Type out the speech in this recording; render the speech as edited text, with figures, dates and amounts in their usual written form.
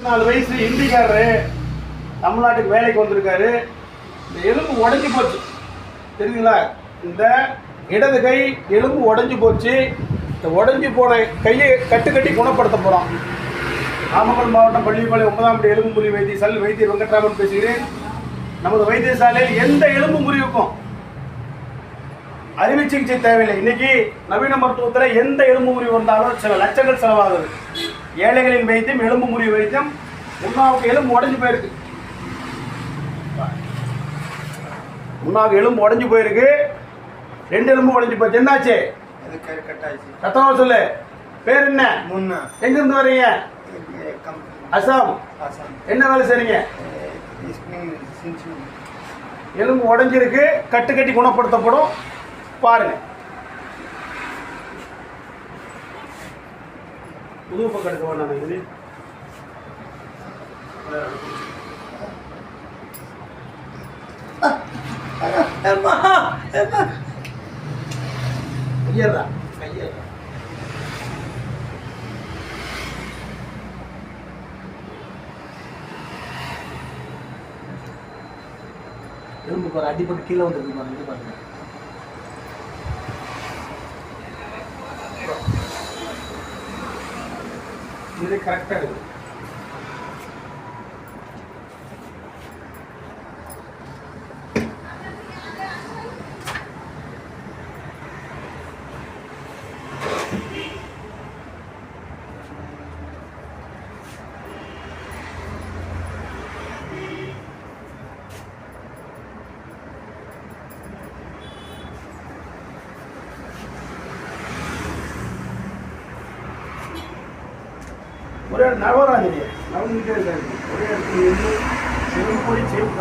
4 வயசு இந்திக்காரரு தமிழ்நாட்டுக்கு வேலைக்கு வந்திருக்காரு. இந்த எலும்பு உடஞ்சி போச்சு தெரியுங்களா? இந்த இடது கை எலும்பு உடஞ்சி போச்சு. இந்த உடஞ்சி போன கையை கட்டி குணப்படுத்த போகிறோம். நாமக்கல் மாவட்டம் பள்ளிப்பாளையம் 9ஆம் படி எலும்பு முறிவு வைத்தியசாலையில் வைத்தியர் வெங்கட்ராமன் பேசுகிறேன். நமது வைத்தியசாலையில் எந்த எலும்பு முறிவுக்கும் அறுவை சிகிச்சை தேவையில்லை. இன்னைக்கு நவீன மருத்துவத்தில் எந்த எலும்பு முறிவு வந்தாலும் சில லட்சங்கள் செலவாகுது. ஏழைகளின் வைத்தியம் எலும்பு முறிவு வைத்தியம். முன்னாவுக்கு எலும்பு உடஞ்சி போயிருக்கு. முன்னாவுக்கு எலும்பு உடஞ்சி போயிருக்கு. 2 எலும்பு உடஞ்சி போச்சு. என்னாச்சு? சத்தமாக சொல்லு. பேர் என்ன? எங்கிருந்து வரீங்க? அசாம். என்ன வேலை செய்றீங்க? எலும்பு உடஞ்சிருக்கு. கட்டி குணப்படுத்தப்படும். பாருங்க. புது பக்கம் எடுக்க வேண்டாம். இது கையறா எலும்புக்கு ஒரு அடிப்பட்டு கீழே வந்துருக்கு பாருங்க. பாருங்க இது கரெக்டாக இருக்குது. ஒரே நவராஜினியா நவந்துகிட்டே இருக்காரு. ஒரே இடத்துல இருந்து செருப்பு போய் சேர்த்து